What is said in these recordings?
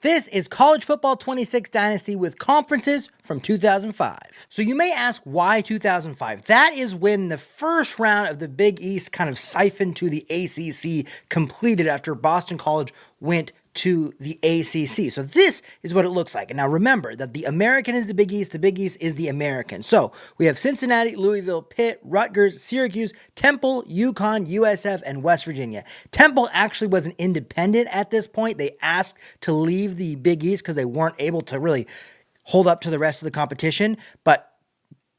This is College Football 26 Dynasty with conferences from 2005. So you may ask, why 2005? That is when the first round of the Big East kind of siphoned to the ACC completed after Boston College went to the ACC. So this is what it looks like. And now remember that the American is the Big East is the American. So we have Cincinnati, Louisville, Pitt, Rutgers, Syracuse, Temple, UConn, USF, and West Virginia. Temple actually was an independent at this point. They asked to leave the Big East because they weren't able to really hold up to the rest of the competition, but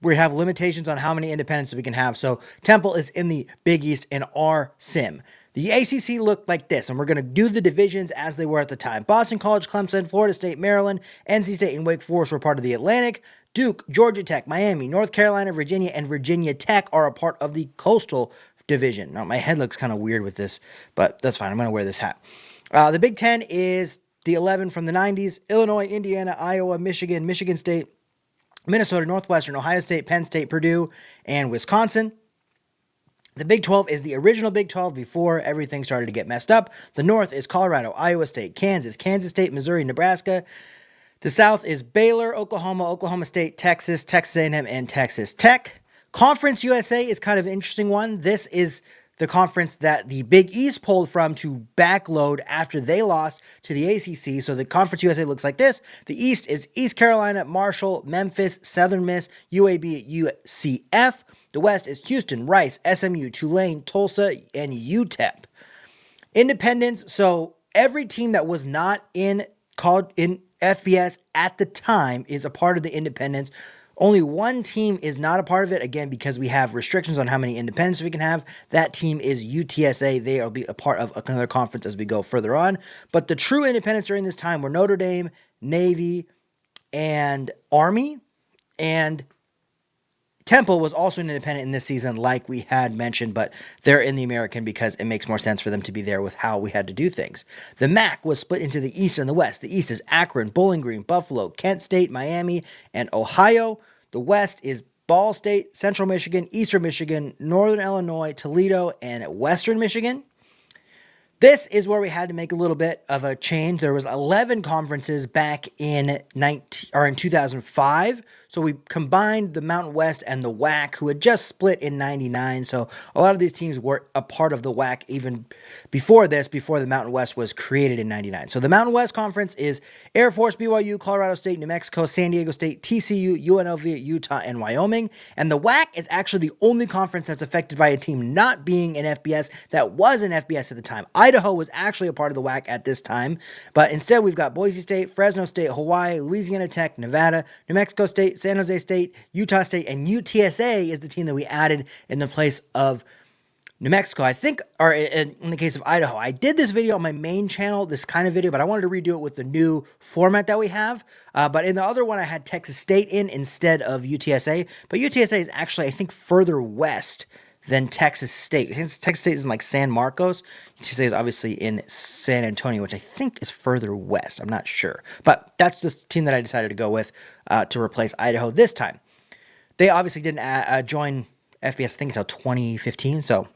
we have limitations on how many independents we can have. So Temple is in the Big East in our sim. The ACC looked like this, and we're going to do the divisions as they were at the time. Boston College, Clemson, Florida State, Maryland, NC State, and Wake Forest were part of the Atlantic. Duke, Georgia Tech, Miami, North Carolina, Virginia, and Virginia Tech are a part of the Coastal Division. Now, my head looks kind of weird with this, but that's fine. I'm going to wear this hat. The Big Ten is the 11 from the 90s. Illinois, Indiana, Iowa, Michigan, Michigan State, Minnesota, Northwestern, Ohio State, Penn State, Purdue, and Wisconsin. The Big 12 is the original Big 12 before everything started to get messed up. The North is Colorado, Iowa State, Kansas, Kansas State, Missouri, Nebraska. The South is Baylor, Oklahoma, Oklahoma State, Texas, Texas A&M, and Texas Tech. Conference USA is kind of an interesting one. This is the conference that the Big East pulled from to backload after they lost to the ACC. So the Conference USA looks like this. The East is East Carolina, Marshall, Memphis, Southern Miss, UAB, UCF. The West is Houston, Rice, SMU, Tulane, Tulsa, and UTEP. Independents, so every team that was not in FBS at the time is a part of the independents. Only one team is not a part of it, again, because we have restrictions on how many independents we can have. That team is UTSA. They will be a part of another conference as we go further on. But the true independents during this time were Notre Dame, Navy, and Army. And Temple was also an independent in this season, like we had mentioned, but they're in the American because it makes more sense for them to be there with how we had to do things. The MAC was split into the East and the West. The East is Akron, Bowling Green, Buffalo, Kent State, Miami, and Ohio. The West is Ball State, Central Michigan, Eastern Michigan, Northern Illinois, Toledo, and Western Michigan. This is where we had to make a little bit of a change. There was 11 conferences back in 2005. So we combined the Mountain West and the WAC, who had just split in 99. So a lot of these teams were a part of the WAC even before this, before the Mountain West was created in 99. So the Mountain West Conference is Air Force, BYU, Colorado State, New Mexico, San Diego State, TCU, UNLV, Utah, and Wyoming. And the WAC is actually the only conference that's affected by a team not being in FBS that was in FBS at the time. Idaho was actually a part of the WAC at this time, but instead we've got Boise State, Fresno State, Hawaii, Louisiana Tech, Nevada, New Mexico State, San Jose State, Utah State, and UTSA is the team that we added in the place of New Mexico, I think, or in the case of Idaho. I did this video on my main channel, this kind of video, but I wanted to redo it with the new format that we have. But in the other one, I had Texas State in instead of UTSA. But UTSA is actually, I think, further west than Texas State. Texas State is in like San Marcos. UTSA is obviously in San Antonio, which I think is further west. I'm not sure. But that's the team that I decided to go with to replace Idaho this time. They obviously didn't join FBS, I think, until 2015. So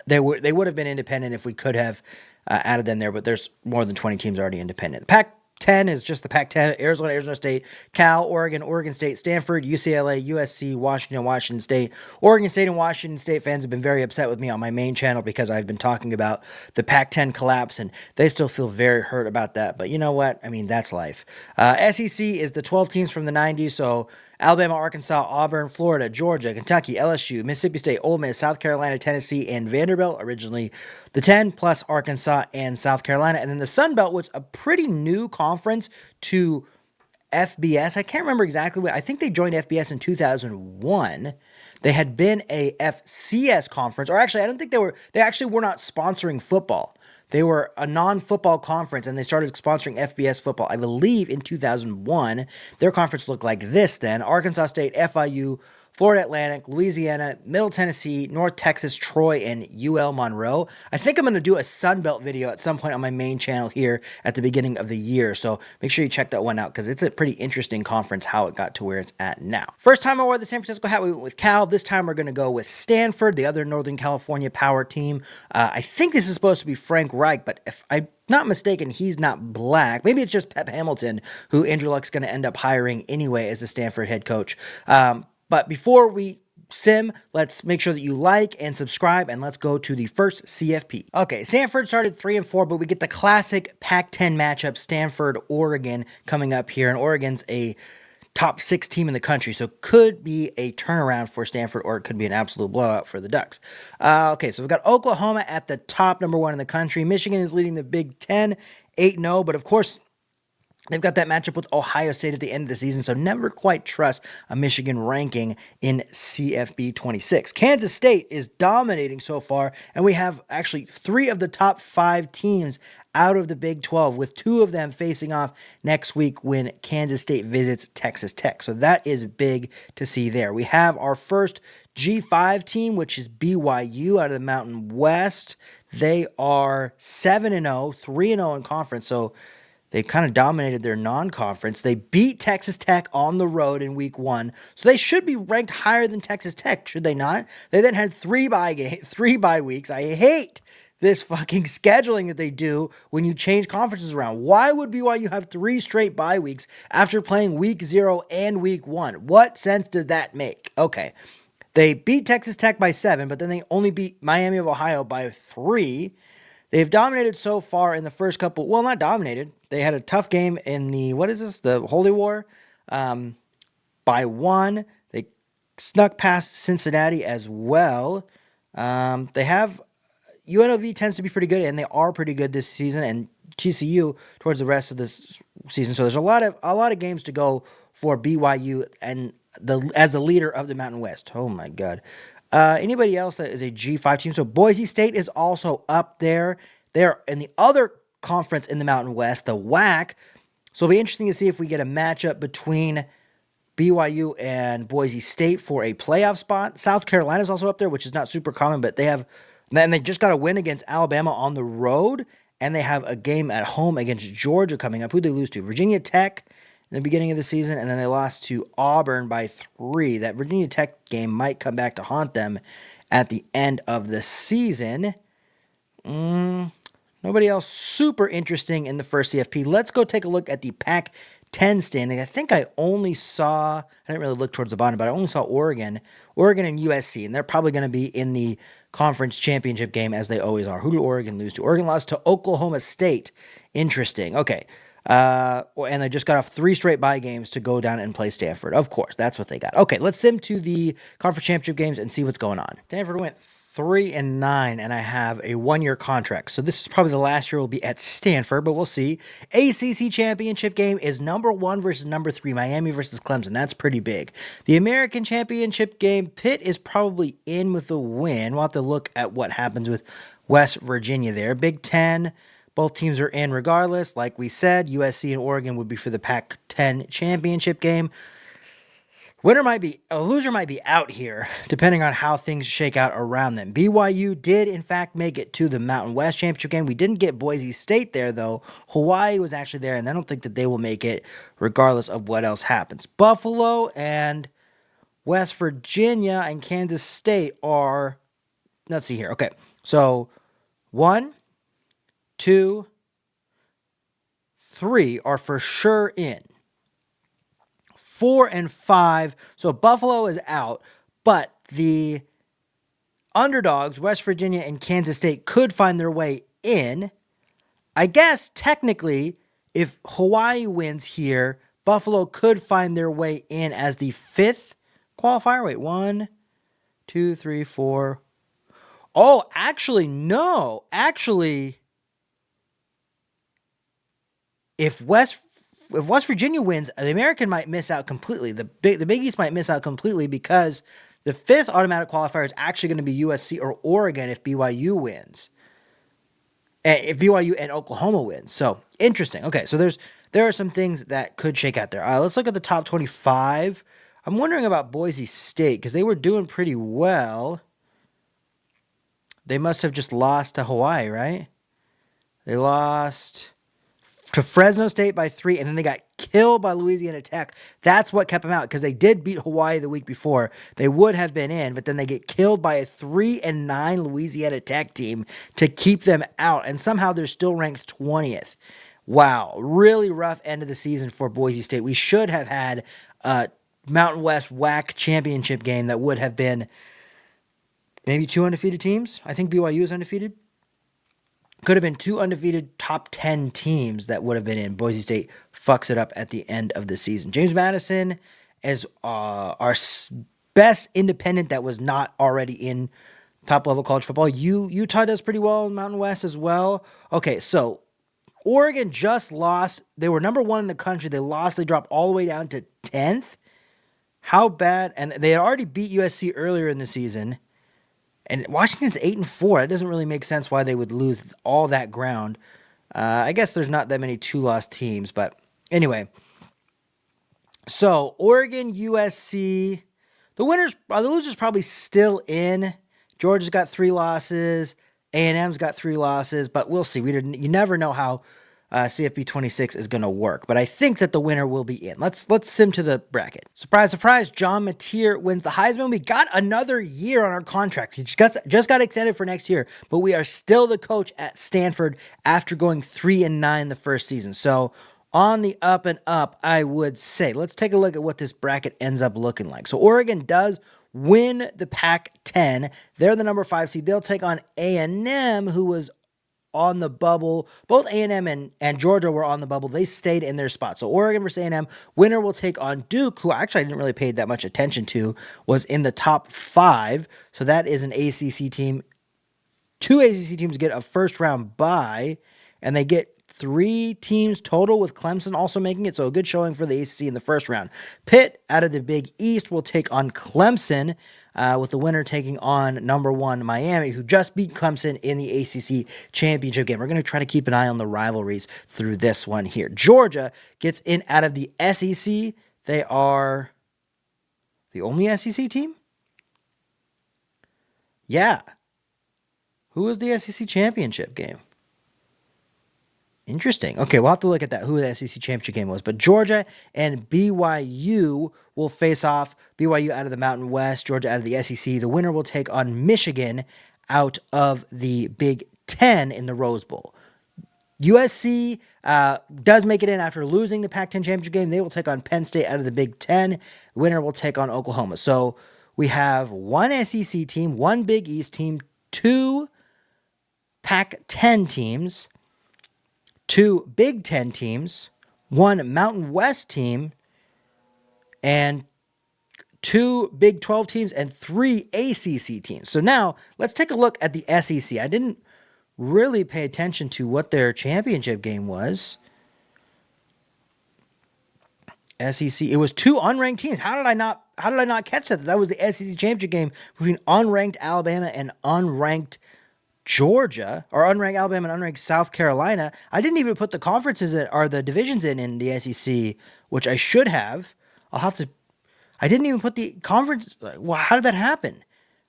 they would have been independent if we could have added them there. But there's more than 20 teams already independent. The Pac-10 is just the Pac-10, Arizona State, Cal, Oregon State, Stanford, UCLA, USC, Washington State. Oregon State and Washington State fans have been very upset with me on my main channel because I've been talking about the Pac-10 collapse, and they still feel very hurt about that. But you know what? I mean, that's life. SEC is the 12 teams from the 90s, so Alabama, Arkansas, Auburn, Florida, Georgia, Kentucky, LSU, Mississippi State, Ole Miss, South Carolina, Tennessee, and Vanderbilt, originally the 10, plus Arkansas and South Carolina. And then the Sun Belt was a pretty new conference to FBS. I can't remember exactly what. I think they joined FBS in 2001. They had been a FCS conference, or actually, I don't think they actually were not sponsoring football. They were a non-football conference, and they started sponsoring FBS football, I believe, in 2001. Their conference looked like this then. Arkansas State, FIU, Florida Atlantic, Louisiana, Middle Tennessee, North Texas, Troy, and UL Monroe. I think I'm going to do a Sun Belt video at some point on my main channel here at the beginning of the year, so make sure you check that one out because it's a pretty interesting conference how it got to where it's at now. First time I wore the San Francisco hat, we went with Cal. This time we're going to go with Stanford, the other Northern California power team. I think this is supposed to be Frank Reich, but if I'm not mistaken, he's not black. Maybe it's just Pep Hamilton, who Andrew Luck's going to end up hiring anyway as the Stanford head coach. But before we sim, let's make sure that you like and subscribe, and let's go to the first CFP. Okay, Stanford started 3-4, but we get the classic Pac-10 matchup, Stanford-Oregon, coming up here, and Oregon's a top 6 team in the country, so could be a turnaround for Stanford, or it could be an absolute blowout for the Ducks. Okay, so we've got Oklahoma at the top, number 1 in the country. Michigan is leading the Big Ten, 8-0, but of course, they've got that matchup with Ohio State at the end of the season, so never quite trust a Michigan ranking in CFB 26. Kansas State is dominating so far, and we have actually 3 of the top 5 teams out of the Big 12, with 2 of them facing off next week when Kansas State visits Texas Tech. So that is big to see there. We have our first G5 team, which is BYU out of the Mountain West. They are 7-0, 3-0 in conference, so they kind of dominated their non-conference. They beat Texas Tech on the road in week 1. So they should be ranked higher than Texas Tech, should they not? They then had 3 bye weeks. I hate this fucking scheduling that they do when you change conferences around. Why would BYU have 3 straight bye weeks after playing week 0 and week 1? What sense does that make? Okay. They beat Texas Tech by 7, but then they only beat Miami of Ohio by 3. They've dominated so far in the first couple. Well, not dominated. They had a tough game in the Holy War, by 1. They snuck past Cincinnati as well. They have UNLV tends to be pretty good, and they are pretty good this season, and TCU towards the rest of this season. So there's a lot of games to go for BYU and as the leader of the Mountain West. Oh my God. Anybody else that is a G5 team? So Boise State is also up there. They're in the other conference in the Mountain West, the WAC. So it'll be interesting to see if we get a matchup between BYU and Boise State for a playoff spot. South Carolina is also up there, which is not super common, but they just got a win against Alabama on the road, and they have a game at home against Georgia coming up. Who'd they lose to? Virginia Tech in the beginning of the season, and then they lost to Auburn by 3. That Virginia Tech game might come back to haunt them at the end of the season. Nobody else super interesting in the first CFP. Let's go take a look at the Pac-10 standing. I think I didn't really look towards the bottom, but I only saw Oregon and USC, and they're probably going to be in the conference championship game as they always are. Who did Oregon lose to? Oregon lost to Oklahoma State. Interesting. Okay. And they just got off 3 straight bye games to go down and play Stanford. Of course, that's what they got. Okay, let's sim to the conference championship games and see what's going on. Stanford went 3-9, and I have a 1-year contract. So this is probably the last year we'll be at Stanford, but we'll see. ACC championship game is number 1 versus number 3, Miami versus Clemson. That's pretty big. The American championship game, Pitt is probably in with a win. We'll have to look at what happens with West Virginia there. Big Ten. Both teams are in regardless. Like we said, USC and Oregon would be for the Pac-10 championship game. A loser might be out here, depending on how things shake out around them. BYU did, in fact, make it to the Mountain West championship game. We didn't get Boise State there, though. Hawaii was actually there, and I don't think that they will make it, regardless of what else happens. Buffalo and West Virginia and Kansas State are, let's see here. Okay, so 1, 2, 3 are for sure in. 4 and 5. So Buffalo is out, but the underdogs, West Virginia and Kansas State, could find their way in. I guess technically, if Hawaii wins here, Buffalo could find their way in as the 5th qualifier. Wait, 1, 2, 3, 4. Oh, actually, no. Actually, if West Virginia wins, the American might miss out completely. The Big East might miss out completely because the 5th automatic qualifier is actually going to be USC or Oregon if BYU wins. If BYU and Oklahoma wins. So, interesting. Okay, so there are some things that could shake out there. Let's look at the top 25. I'm wondering about Boise State because they were doing pretty well. They must have just lost to Hawaii, right? They lost to Fresno State by 3, and then they got killed by Louisiana Tech. That's what kept them out, because they did beat Hawaii the week before. They would have been in, but then they get killed by a 3-9 Louisiana Tech team to keep them out, and somehow they're still ranked 20th. Wow, really rough end of the season for Boise State. We should have had a Mountain West WAC championship game that would have been maybe 2 undefeated teams. I think BYU is undefeated. Could have been 2 undefeated top 10 teams that would have been in. Boise State fucks it up at the end of the season. James Madison is our best independent that was not already in top-level college football. Utah does pretty well in Mountain West as well. Okay, so Oregon just lost. They were number 1 in the country. They lost. They dropped all the way down to 10th. How bad? And they had already beat USC earlier in the season. And Washington's 8-4. It doesn't really make sense why they would lose all that ground. I guess there's not that many 2-loss teams, but anyway. So Oregon, USC, the losers probably still in. Georgia's got 3 losses. A&M's got 3 losses, but we'll see. You never know how CFB 26 is going to work, but I think that the winner will be in. Let's sim to the bracket. Surprise, surprise, John Mateer wins the Heisman. We got another year on our contract. He just got extended for next year, but we are still the coach at Stanford after going 3-9 the first season. So on the up and up, I would say. Let's take a look at what this bracket ends up looking like. So Oregon does win the Pac-10. They're the number 5 seed. They'll take on A&M, who was on the bubble. Both A&M and Georgia were on the bubble. They stayed in their spot. So Oregon versus A&M. Winner will take on Duke, who actually I didn't really pay that much attention to, was in the top 5. So that is an ACC team. 2 ACC teams get a first-round bye, and they get 3 teams total, with Clemson also making it. So a good showing for the ACC in the first round. Pitt, out of the Big East, will take on Clemson, with the winner taking on number 1 Miami, who just beat Clemson in the ACC championship game. We're going to try to keep an eye on the rivalries through this one here. Georgia gets in out of the SEC. They are the only SEC team? Yeah. Who was the SEC championship game? Interesting. Okay, we'll have to look at that, who the SEC championship game was. But Georgia and BYU will face off. BYU out of the Mountain West, Georgia out of the SEC. The winner will take on Michigan out of the Big Ten in the Rose Bowl. USC does make it in after losing the Pac-10 championship game. They will take on Penn State out of the Big Ten. The winner will take on Oklahoma. So we have 1 SEC team, 1 Big East team, 2 Pac-10 teams, 2 Big Ten teams, 1 Mountain West team, and 2 Big 12 teams, and 3 ACC teams. So now let's take a look at the SEC. I didn't really pay attention to what their championship game was. SEC, it was 2 unranked teams. How did I not catch that? That was the SEC championship game between unranked Alabama and unranked Georgia, or unranked Alabama and unranked South Carolina. I didn't even put the conferences or the divisions in the SEC, which I should have. I didn't even put the conference. Well, how did that happen?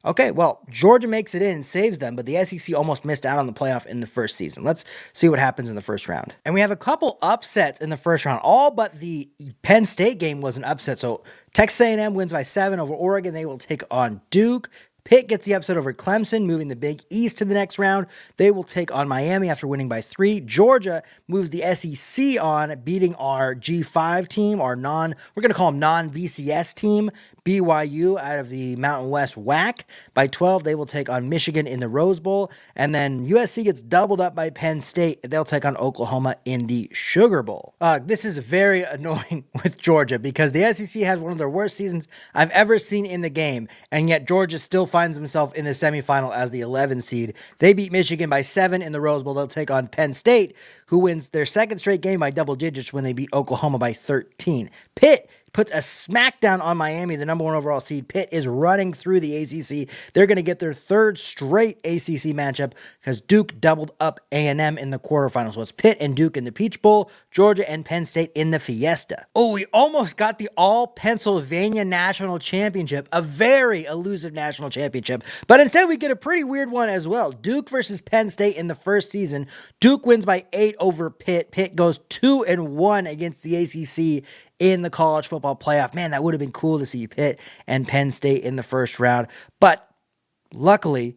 Okay, well, Georgia makes it in and saves them, but the SEC almost missed out on the playoff in the first season. Let's see what happens in the first round. And we have a couple upsets in the first round. All but the Penn State game was an upset. So Texas A&M wins by 7 over Oregon. They will take on Duke. Pitt gets the upset over Clemson, moving the Big East to the next round. They will take on Miami after winning by 3. Georgia moves the SEC on, beating our G5 team, we're going to call them non-BCS team, BYU out of the Mountain West WAC. By 12, they will take on Michigan in the Rose Bowl. And then USC gets doubled up by Penn State. They'll take on Oklahoma in the Sugar Bowl. This is very annoying with Georgia because the SEC has one of their worst seasons I've ever seen in the game. And yet Georgia still finds himself in the semifinal as the 11 seed. They beat Michigan by 7 in the Rose Bowl. They'll take on Penn State, who wins their second straight game by double digits when they beat Oklahoma by 13. Pitt puts a smackdown on Miami, the number 1 overall seed. Pitt is running through the ACC. They're going to get their 3rd straight ACC matchup because Duke doubled up A&M in the quarterfinals. So it's Pitt and Duke in the Peach Bowl, Georgia and Penn State in the Fiesta. Oh, we almost got the All-Pennsylvania National Championship, a very elusive national championship, but instead we get a pretty weird one as well. Duke versus Penn State in the first season. Duke wins by 8 over Pitt. Pitt goes 2-1 against the ACC in the college football playoff. Man, that would have been cool to see Pitt and Penn State in the first round, but luckily,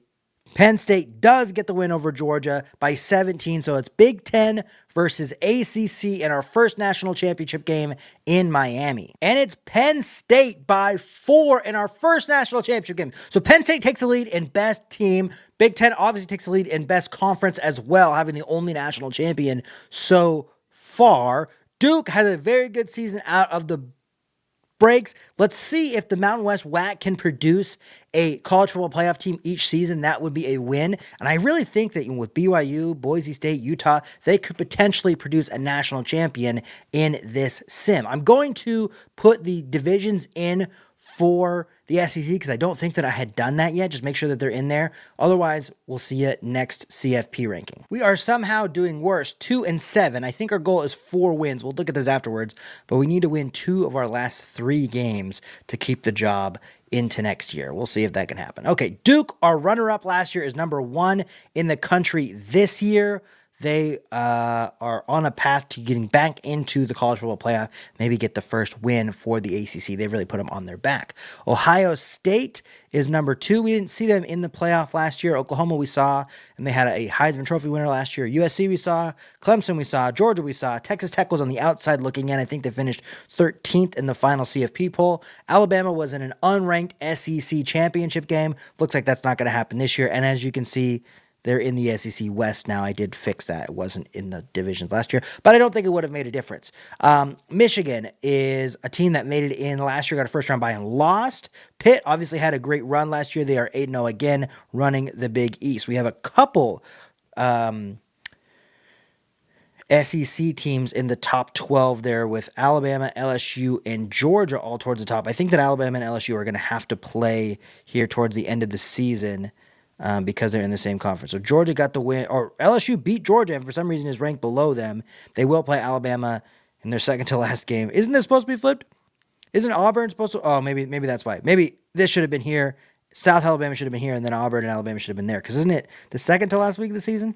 Penn State does get the win over Georgia by 17, so it's Big Ten versus ACC in our first national championship game in Miami. And it's Penn State by 4 in our first national championship game. So Penn State takes the lead in best team. Big Ten obviously takes the lead in best conference as well, having the only national champion so far. Duke had a very good season out of the breaks. Let's see if the Mountain West WAC can produce a college football playoff team each season. That would be a win. And I really think that with BYU, Boise State, Utah, they could potentially produce a national champion in this sim. I'm going to put the divisions in for the SEC because I don't think that I had done that yet. Just make sure that they're in there. Otherwise, we'll see you next CFP ranking. We are somehow doing worse, 2-7. I think our goal is 4 wins. We'll look at this afterwards, but we need to win 2 of our last 3 games to keep the job into next year. We'll see if that can happen. Okay, Duke, our runner-up last year, is number 1 in the country this year. They are on a path to getting back into the college football playoff, maybe get the first win for the ACC. They really put them on their back. Ohio State is number 2. We didn't see them in the playoff last year. Oklahoma we saw, and they had a Heisman Trophy winner last year. USC we saw, Clemson we saw, Georgia we saw. Texas Tech was on the outside looking in. I think they finished 13th in the final CFP poll. Alabama was in an unranked SEC championship game. Looks like that's not going to happen this year. And as you can see, they're in the SEC West now. I did fix that. It wasn't in the divisions last year, but I don't think it would have made a difference. Michigan is a team that made it in last year, got a first round bye and lost. Pitt obviously had a great run last year. They are 8-0 again, running the Big East. We have a couple SEC teams in the top 12 there with Alabama, LSU, and Georgia all towards the top. I think that Alabama and LSU are going to have to play here towards the end of the season. Because they're in the same conference. So Georgia got the win, or LSU beat Georgia and for some reason is ranked below them. They will play Alabama in their second to last game. Isn't this supposed to be flipped? Isn't Auburn supposed to? Oh, maybe that's why. Maybe this should have been here. South Alabama should have been here, and then Auburn and Alabama should have been there. Because isn't it the second to last week of the season?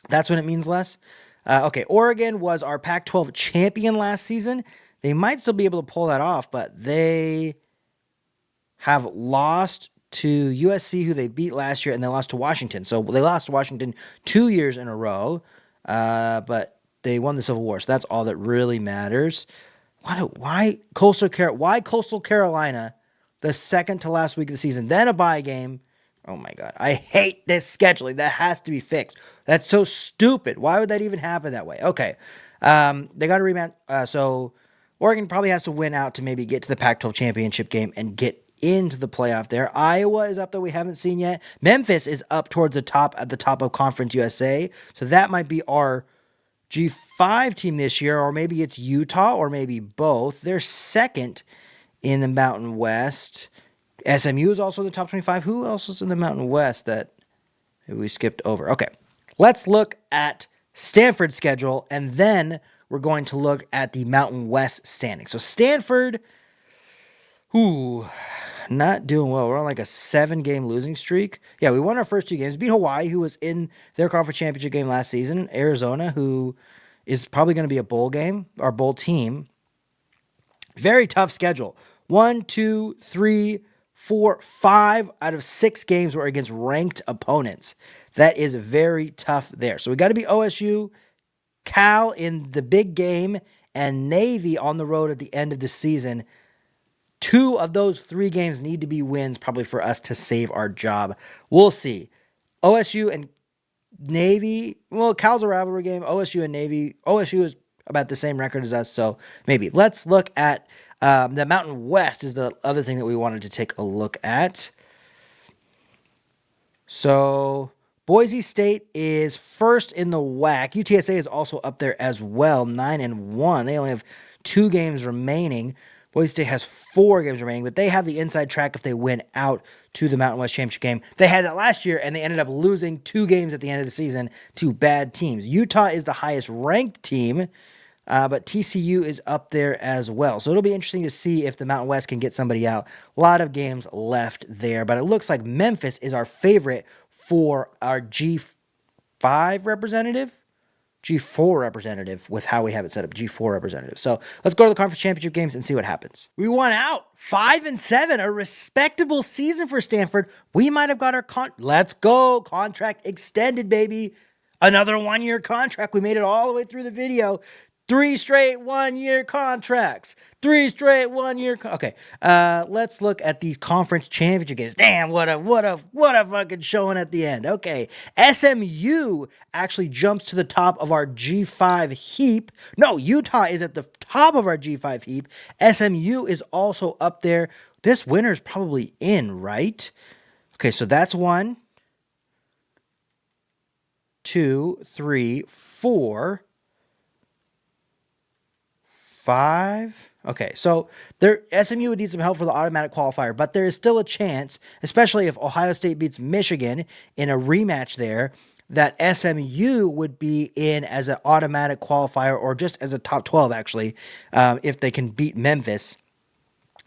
That's when it means less. Okay, Oregon was our Pac-12 champion last season. They might still be able to pull that off, but they have lost to USC, who they beat last year, and they lost to Washington. So they lost to Washington 2 years in a row, but they won the Civil War. So that's all that really matters. Why Coastal Carolina, the second to last week of the season, then a bye game? Oh my God, I hate this scheduling. That has to be fixed. That's so stupid. Why would that even happen that way? Okay, they got a rematch. So Oregon probably has to win out to maybe get to the Pac-12 championship game and get into the playoff there. Iowa is up that we haven't seen yet. Memphis is up towards the top at the top of Conference USA. So that might be our G5 team this year, or maybe it's Utah, or maybe both. They're second in the Mountain West. SMU is also in the top 25. Who else is in the Mountain West that we skipped over? Okay, let's look at Stanford's schedule, and then we're going to look at the Mountain West standing. So Stanford, not doing well. We're on like a 7-game losing streak. Yeah, we won our first 2 games. Beat Hawaii, who was in their conference championship game last season. Arizona, who is probably going to be a bowl game, our bowl team. Very tough schedule. 1, 2, 3, 4, 5 out of 6 games were against ranked opponents. That is very tough there. So we got to be OSU, Cal in the big game, and Navy on the road at the end of the season. 2 of those 3 games need to be wins probably for us to save our job. We'll see. OSU and Navy, well, Cal's a rivalry game. OSU and Navy. OSU is about the same record as us, so maybe. Let's look at the Mountain West is the other thing that we wanted to take a look at. So Boise State is first in the WAC. UTSA is also up there as well, 9-1. They only have 2 games remaining. Boise State has 4 games remaining, but they have the inside track if they win out to the Mountain West Championship game. They had that last year, and they ended up losing 2 games at the end of the season to bad teams. Utah is the highest ranked team, but TCU is up there as well. So it'll be interesting to see if the Mountain West can get somebody out. A lot of games left there, but it looks like Memphis is our favorite for our G5 representative. G4 representative with how we have it set up, G4 representative. So let's go to the conference championship games and see what happens. We won out 5-7, a respectable season for Stanford. We might have got our let's go contract extended, baby. Another 1-year contract. We made it all the way through the video. 3 straight 1-year contracts. 3 straight 1-year. Okay, let's look at these conference championship games. Damn, what a fucking showing at the end. Okay, SMU actually jumps to the top of our G5 heap. No, Utah is at the top of our G5 heap. SMU is also up there. This winner's probably in, right? Okay, so that's 1, 2, 3, 4. 5. Okay, so SMU would need some help for the automatic qualifier, but there is still a chance, especially if Ohio State beats Michigan in a rematch there, that SMU would be in as an automatic qualifier or just as a top 12, actually, if they can beat Memphis.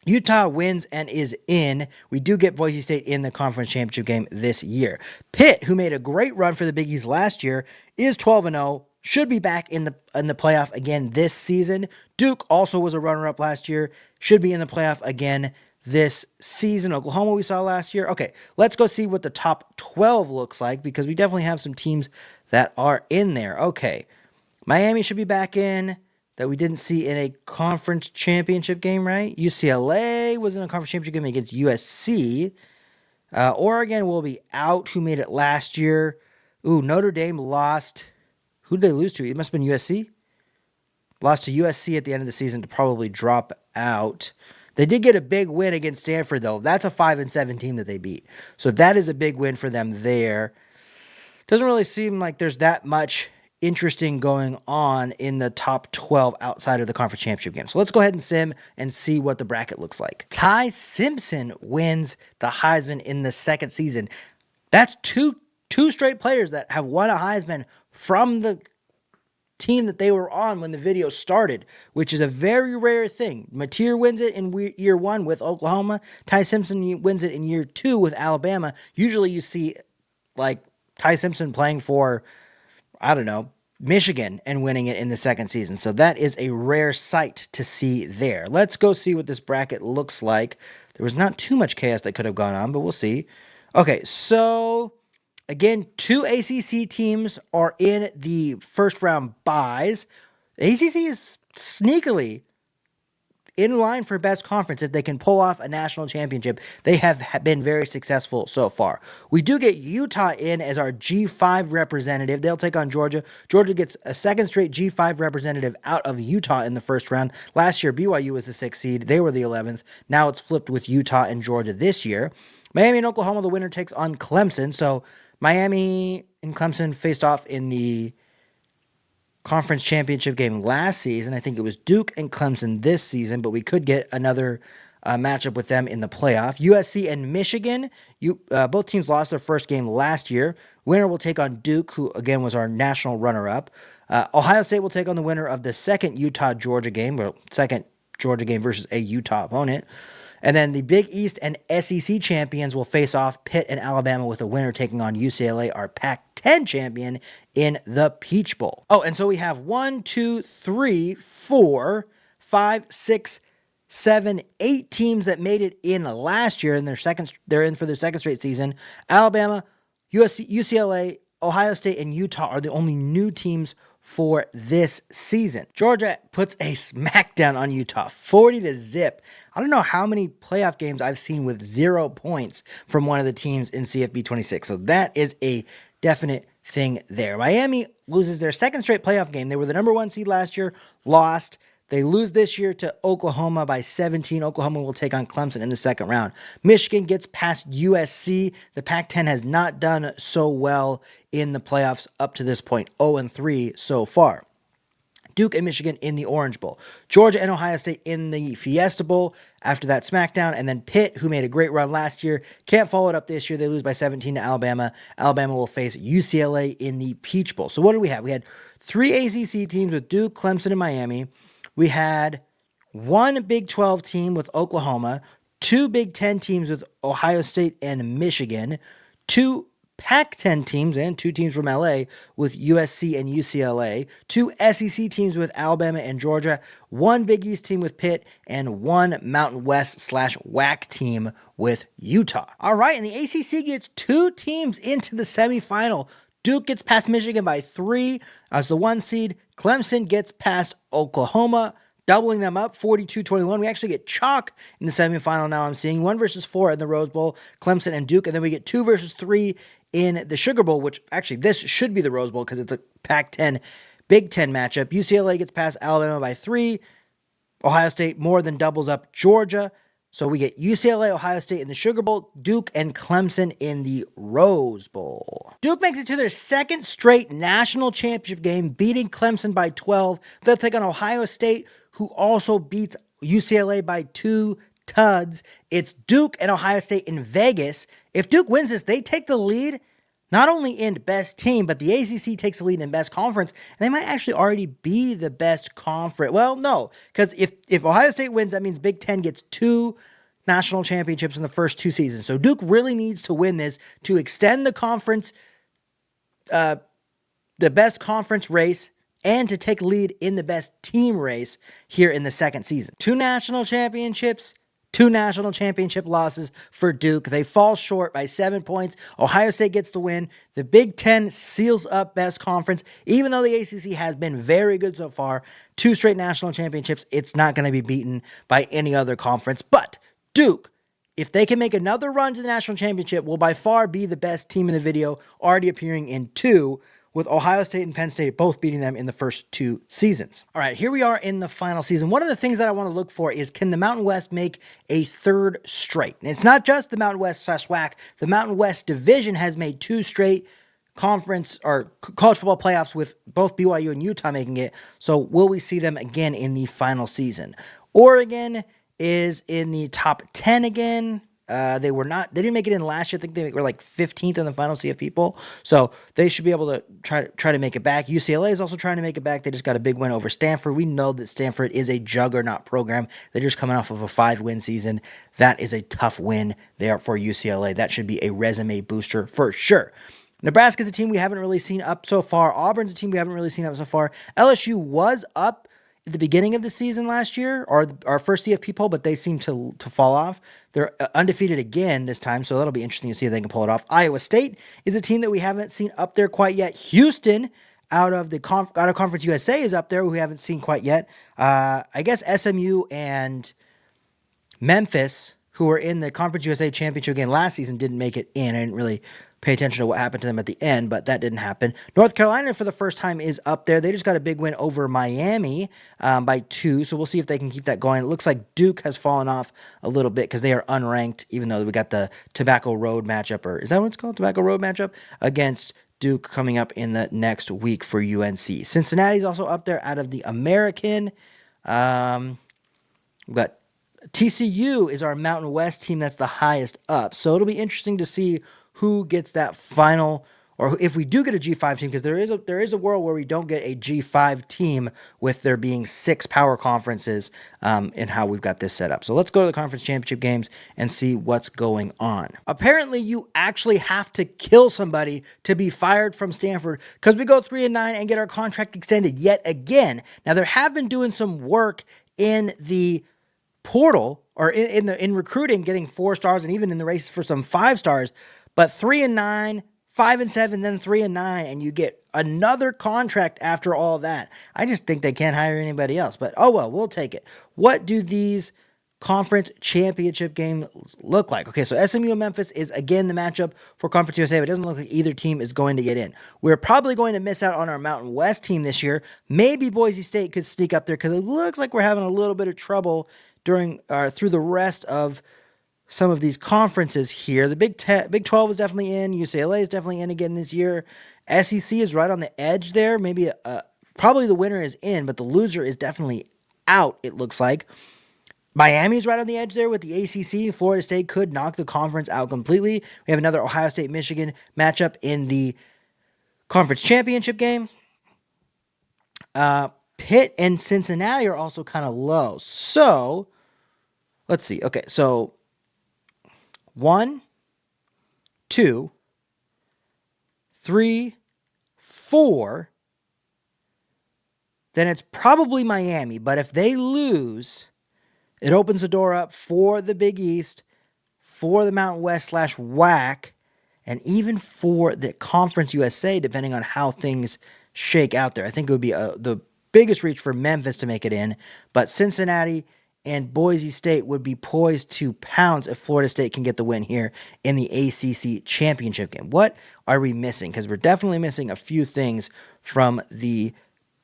Utah wins and is in. We do get Boise State in the conference championship game this year. Pitt, who made a great run for the Big East last year, is 12-0. Should be back in the playoff again this season. Duke also was a runner-up last year. Should be in the playoff again this season. Oklahoma we saw last year. Okay, let's go see what the top 12 looks like because we definitely have some teams that are in there. Okay, Miami should be back in that we didn't see in a conference championship game, right? UCLA was in a conference championship game against USC. Oregon will be out, who made it last year. Ooh, Notre Dame lost. Who did they lose to? It must have been USC. Lost to USC at the end of the season to probably drop out. They did get a big win against Stanford, though. That's a 5-7 team that they beat. So that is a big win for them there. Doesn't really seem like there's that much interesting going on in the top 12 outside of the conference championship game. So let's go ahead and sim and see what the bracket looks like. Ty Simpson wins the Heisman in the second season. That's two straight players that have won a Heisman from the team that they were on when the video started, which is a very rare thing. Mateer wins it in year 1 with Oklahoma. Ty Simpson wins it in year 2 with Alabama. Usually you see like Ty Simpson playing for, I don't know, Michigan and winning it in the second season. So that is a rare sight to see there. Let's go see what this bracket looks like. There was not too much chaos that could have gone on, but we'll see. Okay, so again, 2 ACC teams are in the first round buys. The ACC is sneakily in line for best conference. If they can pull off a national championship, they have been very successful so far. We do get Utah in as our G5 representative. They'll take on Georgia. Georgia gets a second straight G5 representative out of Utah in the first round. Last year, BYU was the 6th seed. They were the 11th. Now it's flipped with Utah and Georgia this year. Miami and Oklahoma, the winner takes on Clemson. So Miami and Clemson faced off in the conference championship game last season. I think it was Duke and Clemson this season, but we could get another matchup with them in the playoff. USC and Michigan, both teams lost their first game last year. Winner will take on Duke, who again was our national runner-up. Ohio State will take on the winner of the second Utah-Georgia game, or second Georgia game versus a Utah opponent. And then the Big East and SEC champions will face off Pitt and Alabama, with a winner taking on UCLA, our Pac-10 champion, in the Peach Bowl. Oh, and so we have 1, 2, 3, 4, 5, 6, 7, 8 teams that made it in last year, and they're in for their second straight season. Alabama, UCLA, Ohio State, and Utah are the only new teams for this season. Georgia puts a smackdown on Utah, 40-0. I don't know how many playoff games I've seen with 0 points from one of the teams in CFB 26. So that is a definite thing there. Miami loses their second straight playoff game. They were the number 1 seed last year, lost. They lose this year to Oklahoma by 17. Oklahoma will take on Clemson in the second round. Michigan gets past USC. The Pac-10 has not done so well in the playoffs up to this point, 0-3 so far. Duke and Michigan in the Orange Bowl. Georgia and Ohio State in the Fiesta Bowl after that smackdown. And then Pitt, who made a great run last year, can't follow it up this year. They lose by 17 to Alabama. Alabama will face UCLA in the Peach Bowl. So what do we have? We had 3 ACC teams with Duke, Clemson, and Miami. We had 1 Big 12 team with Oklahoma, 2 Big 10 teams with Ohio State and Michigan, 2 Pac-10 teams and 2 teams from LA with USC and UCLA, 2 SEC teams with Alabama and Georgia, 1 Big East team with Pitt, and 1 Mountain West / WAC team with Utah. All right, and the ACC gets 2 teams into the semifinal. Duke gets past Michigan by 3 as the 1 seed. Clemson gets past Oklahoma, doubling them up, 42-21. We actually get chalk in the semifinal now. I'm seeing 1 versus 4 in the Rose Bowl, Clemson and Duke, and then we get 2 versus 3 in the Sugar Bowl, which actually this should be the Rose Bowl because it's a Pac-10, Big 10 matchup. UCLA gets past Alabama by 3. Ohio State more than doubles up Georgia. So we get UCLA, Ohio State in the Sugar Bowl, Duke and Clemson in the Rose Bowl. Duke makes it to their 2nd straight national championship game, beating Clemson by 12. They'll take on Ohio State, who also beats UCLA by 2 tuds. It's Duke and Ohio State in Vegas. If Duke wins this, they take the lead, not only in best team, but the ACC takes the lead in best conference, and they might actually already be the best conference. Well, no, because if Ohio State wins, that means Big 10 gets 2 national championships in the first 2 seasons. So Duke really needs to win this to extend the conference, the best conference race, and to take lead in the best team race here in the 2nd season. 2 national championships, 2 national championship losses for Duke. They fall short by 7 points. Ohio State gets the win. The Big 10 seals up best conference. Even though the ACC has been very good so far, 2 straight national championships, it's not going to be beaten by any other conference. But Duke, if they can make another run to the national championship, will by far be the best team in the video, already appearing in 2, with Ohio State and Penn State both beating them in the first 2 seasons. All right, here we are in the final season. One of the things that I want to look for is, can the Mountain West make a 3rd straight? And it's not just the Mountain West / WAC. The Mountain West division has made 2 straight conference or college football playoffs with both BYU and Utah making it. So will we see them again in the final season? Oregon is in the top 10 again. They didn't make it in last year. I think they were like 15th in the final CFB poll. So they should be able to try to make it back. UCLA is also trying to make it back. They just got a big win over Stanford. We know that Stanford is a juggernaut program. They're just coming off of a 5-win season. That is a tough win there for UCLA. That should be a resume booster for sure. Nebraska's a team we haven't really seen up so far. Auburn's a team we haven't really seen up so far. LSU was up at the beginning of the season last year, or our first CFP poll, but they seem to fall off. They're undefeated again this time, so that'll be interesting to see if they can pull it off. Iowa State is a team that we haven't seen up there quite yet. Houston, out of Conference USA, is up there, who we haven't seen quite yet. I guess SMU and Memphis, who were in the Conference USA championship game last season, didn't make it in. I didn't really pay attention to what happened to them at the end, but that didn't happen. North Carolina, for the first time, is up there. They just got a big win over Miami by 2, so we'll see if they can keep that going. It looks like Duke has fallen off a little bit because they are unranked, even though we got the Tobacco Road matchup, or is that what it's called? Tobacco Road matchup against Duke coming up in the next week for UNC. Cincinnati's also up there out of the American. We've got TCU is our Mountain West team that's the highest up, so it'll be interesting to see who gets that final, or if we do get a G5 team, because there is a world where we don't get a G5 team with there being 6 power conferences in how we've got this set up. So let's go to the conference championship games and see what's going on. Apparently, you actually have to kill somebody to be fired from Stanford, because we go 3-9 and get our contract extended yet again. Now, there have been doing some work in the portal, or in recruiting, getting 4 stars, and even in the race for some 5 stars. But 3-9, 5-7, then 3-9, and you get another contract after all that. I just think they can't hire anybody else. But oh well, we'll take it. What do these conference championship games look like? Okay, so SMU and Memphis is again the matchup for Conference USA, but it doesn't look like either team is going to get in. We're probably going to miss out on our Mountain West team this year. Maybe Boise State could sneak up there, because it looks like we're having a little bit of trouble through the rest of some of these conferences here. The Big 12 is definitely in. UCLA is definitely in again this year. SEC is right on the edge there. Maybe probably the winner is in, but the loser is definitely out, it looks like. Miami's right on the edge there with the ACC. Florida State could knock the conference out completely. We have another Ohio State-Michigan matchup in the conference championship game. Pitt and Cincinnati are also kind of low. So, let's see. Okay, so 1, 2, 3, 4. Then it's probably Miami. But if they lose, it opens the door up for the Big East, for the Mountain West / WAC, and even for the Conference USA, depending on how things shake out there. I think it would be the biggest reach for Memphis to make it in, but Cincinnati and Boise State would be poised to pounce if Florida State can get the win here in the ACC championship game. What are we missing? Because we're definitely missing a few things from the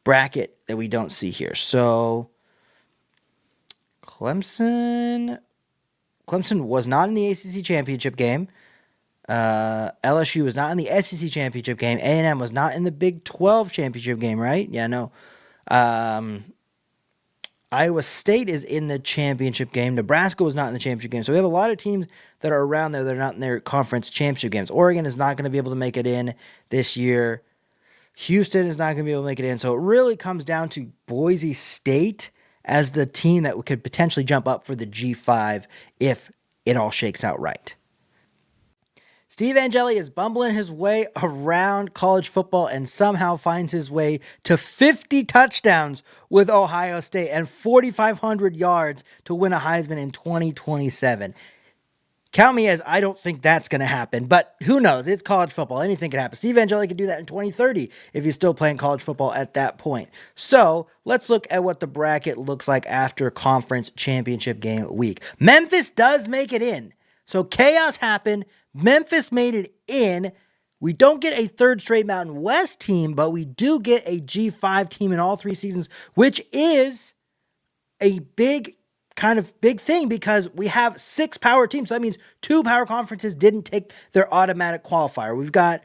bracket that we don't see here. So Clemson was not in the ACC championship game. LSU was not in the SEC championship game. A&M was not in the Big 12 championship game, right? Yeah, no. Iowa State is in the championship game. Nebraska was not in the championship game. So we have a lot of teams that are around there that are not in their conference championship games. Oregon is not going to be able to make it in this year. Houston is not going to be able to make it in. So it really comes down to Boise State as the team that could potentially jump up for the G5 if it all shakes out right. Steve Angeli is bumbling his way around college football and somehow finds his way to 50 touchdowns with Ohio State and 4,500 yards to win a Heisman in 2027. Count me as I don't think that's going to happen, but who knows? It's college football. Anything can happen. Steve Angeli could do that in 2030 if he's still playing college football at that point. So let's look at what the bracket looks like after conference championship game week. Memphis does make it in. So chaos happened. Memphis made it in. We don't get a third straight Mountain West team, but we do get a G5 team in all 3 seasons, which is a big thing because we have 6 power teams. So that means 2 power conferences didn't take their automatic qualifier. We've got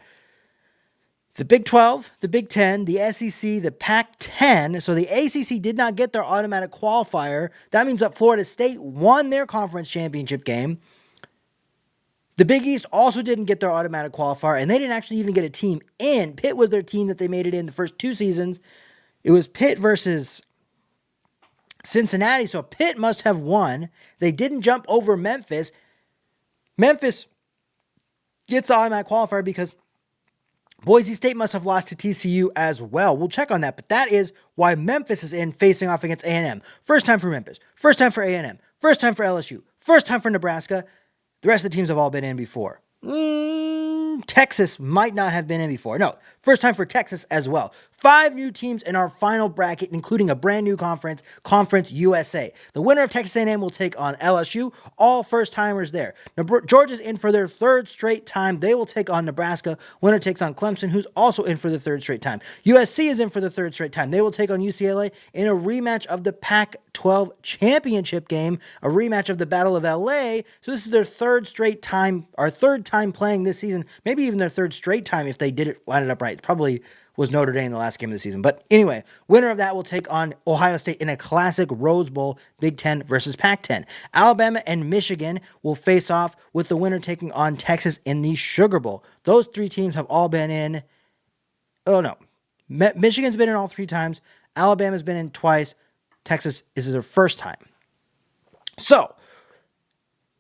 the Big 12, the Big 10, the SEC, the Pac-10. So the ACC did not get their automatic qualifier. That means that Florida State won their conference championship game. The Big East also didn't get their automatic qualifier, and they didn't actually even get a team in. Pitt was their team that they made it in the first 2 seasons. It was Pitt versus Cincinnati, so Pitt must have won. They didn't jump over Memphis. Memphis gets the automatic qualifier because Boise State must have lost to TCU as well. We'll check on that, but that is why Memphis is in facing off against A&M. First time for Memphis. First time for A&M. First time for LSU. First time for Nebraska. The rest of the teams have all been in before. Texas might not have been in before. No, first time for Texas as well. 5 new teams in our final bracket, including a brand new conference, Conference USA. The winner of Texas A&M will take on LSU. All first-timers there. Georgia's in for their 3rd straight time. They will take on Nebraska. Winner takes on Clemson, who's also in for the 3rd straight time. USC is in for the 3rd straight time. They will take on UCLA in a rematch of the Pac-12 championship game, a rematch of the Battle of LA. So this is their 3rd straight time, our 3rd time playing this season. Maybe even their 3rd straight time if they did it, line it up right. Probably was Notre Dame the last game of the season. But anyway, winner of that will take on Ohio State in a classic Rose Bowl, Big 10 versus Pac-10. Alabama and Michigan will face off with the winner taking on Texas in the Sugar Bowl. Those 3 teams have all been in. Oh, no. Michigan's been in all 3 times. Alabama's been in twice. Texas is their first time. So,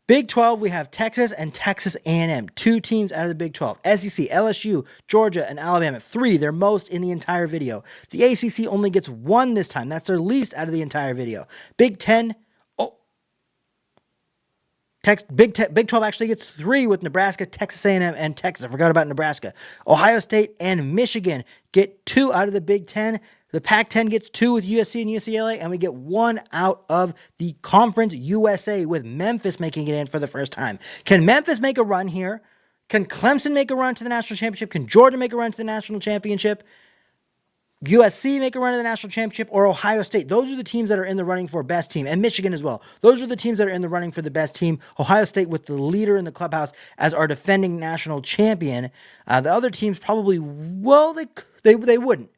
Big 12, we have Texas and Texas A&M, 2 teams out of the Big 12. SEC, LSU, Georgia, and Alabama, 3, their most in the entire video. The ACC only gets 1 this time. That's their least out of the entire video. Big 10, Big 12 actually gets 3 with Nebraska, Texas A&M, and Texas. I forgot about Nebraska. Ohio State and Michigan get 2 out of the Big 10. The Pac-10 gets 2 with USC and UCLA, and we get 1 out of the Conference USA with Memphis making it in for the first time. Can Memphis make a run here? Can Clemson make a run to the national championship? Can Georgia make a run to the national championship? USC make a run to the national championship, or Ohio State? Those are the teams that are in the running for best team, and Michigan as well. Those are the teams that are in the running for the best team. Ohio State with the leader in the clubhouse as our defending national champion. The other teams probably, well, they wouldn't.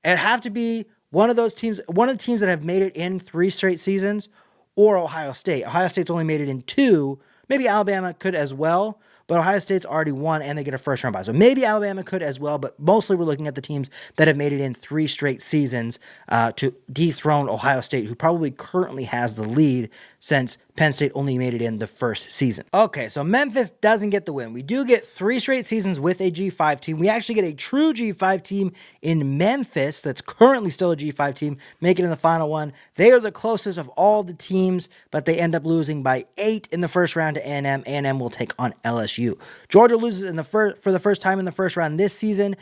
It'd have to be one of those teams, one of the teams that have made it in 3 straight seasons, or Ohio State. Ohio State's only made it in 2. Maybe Alabama could as well, but Ohio State's already won and they get a first round bye. So maybe Alabama could as well, but mostly we're looking at the teams that have made it in 3 straight seasons to dethrone Ohio State, who probably currently has the lead since Penn State only made it in the first season. Okay, so Memphis doesn't get the win. We do get 3 straight seasons with a G5 team. We actually get a true G5 team in Memphis that's currently still a G5 team, make it in the final one. They are the closest of all the teams, but they end up losing by 8 in the first round to A&M. A&M will take on LSU. Georgia loses for the first time in the first round this season.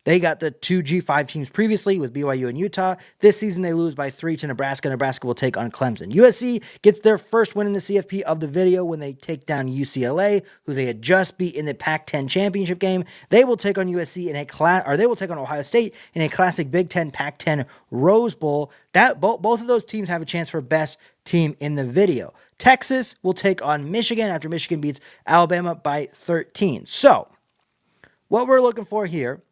They got the 2 G5 teams previously with BYU and Utah. This season, they lose by 3 to Nebraska. Nebraska will take on Clemson. USC gets their first win in the CFP of the video when they take down UCLA, who they had just beat in the Pac-10 championship game. They will take on USC they will take on Ohio State in a classic Big Ten Pac-10 Rose Bowl. Both of those teams have a chance for best team in the video. Texas will take on Michigan after Michigan beats Alabama by 13. So, what we're looking for here,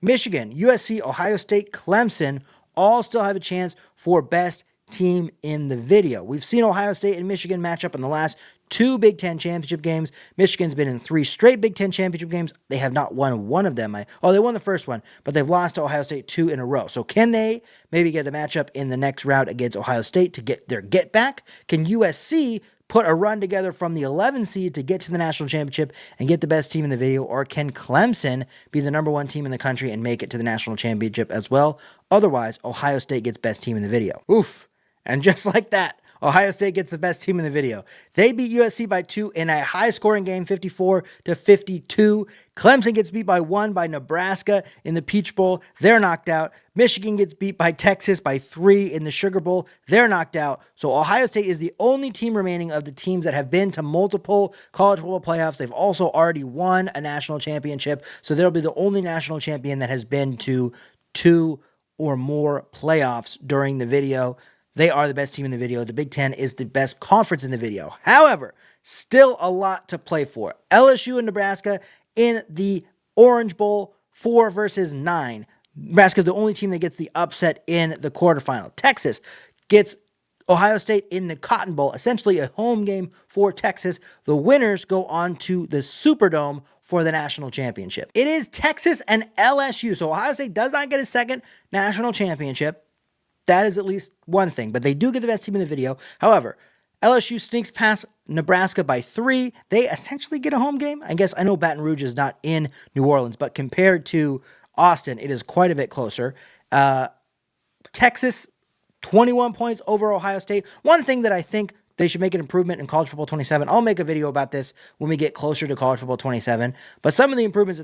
Michigan, USC, Ohio State, Clemson all still have a chance for best team in the video. We've seen Ohio State and Michigan match up in the last 2 Big Ten championship games. Michigan's been in 3 straight Big Ten championship games. They have not won one of them. They won the first one, but they've lost to Ohio State 2 in a row. So can they maybe get a matchup in the next round against Ohio State to get their get back? Can USC put a run together from the 11 seed to get to the national championship and get the best team in the video? Or can Clemson be the number 1 team in the country and make it to the national championship as well? Otherwise, Ohio State gets best team in the video. Oof. And just like that, Ohio State gets the best team in the video. They beat USC by 2 in a high-scoring game, 54-52. Clemson gets beat by 1 by Nebraska in the Peach Bowl. They're knocked out. Michigan gets beat by Texas by 3 in the Sugar Bowl. They're knocked out. So Ohio State is the only team remaining of the teams that have been to multiple college football playoffs. They've also already won a national championship. So they'll be the only national champion that has been to 2 or more playoffs during the video. They are the best team in the video. The Big Ten is the best conference in the video. However, still a lot to play for. LSU and Nebraska in the Orange Bowl, 4 versus 9. Nebraska is the only team that gets the upset in the quarterfinal. Texas gets Ohio State in the Cotton Bowl, essentially a home game for Texas. The winners go on to the Superdome for the national championship. It is Texas and LSU, so Ohio State does not get a second national championship. That is at least one thing, but they do get the best team in the video. However, LSU sneaks past Nebraska by 3. They essentially get a home game. I guess I know Baton Rouge is not in New Orleans, but compared to Austin, it is quite a bit closer. Texas, 21 points over Ohio State. One thing that I think they should make an improvement in College Football 27. I'll make a video about this when we get closer to College Football 27. But one of the improvements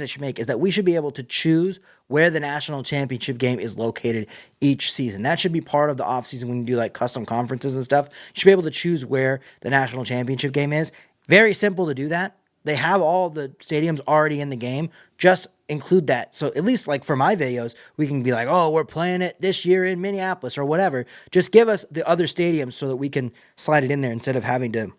they should make is that we should be able to choose where the national championship game is located each season. That should be part of the offseason when you do like custom conferences and stuff. You should be able to choose where the national championship game is. Very simple to do that. They have all the stadiums already in the game. Just include that. So at least like for my videos, we can be like, oh, we're playing it this year in Minneapolis or whatever. Just give us the other stadiums so that we can slide it in there instead of having to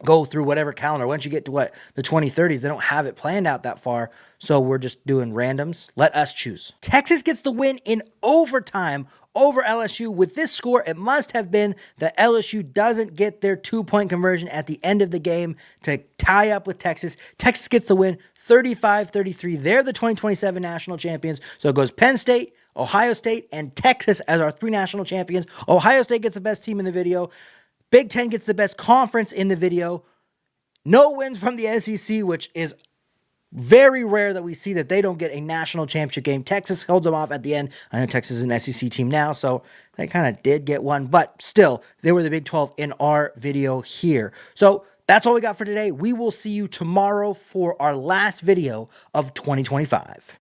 go through whatever calendar. Once you get to the 2030s, they don't have it planned out that far. So we're just doing randoms. Let us choose. Texas gets the win in overtime over LSU. With this score, it must have been that LSU doesn't get their 2-point conversion at the end of the game to tie up with Texas. Texas gets the win 35-33. They're the 2027 national champions. So it goes Penn State, Ohio State, and Texas as our 3 national champions. Ohio State gets the best team in the video. Big Ten gets the best conference in the video. No wins from the SEC, which is very rare that we see that they don't get a national championship game. Texas held them off at the end. I know Texas is an SEC team now, so they kind of did get one. But still, they were the Big 12 in our video here. So that's all we got for today. We will see you tomorrow for our last video of 2025.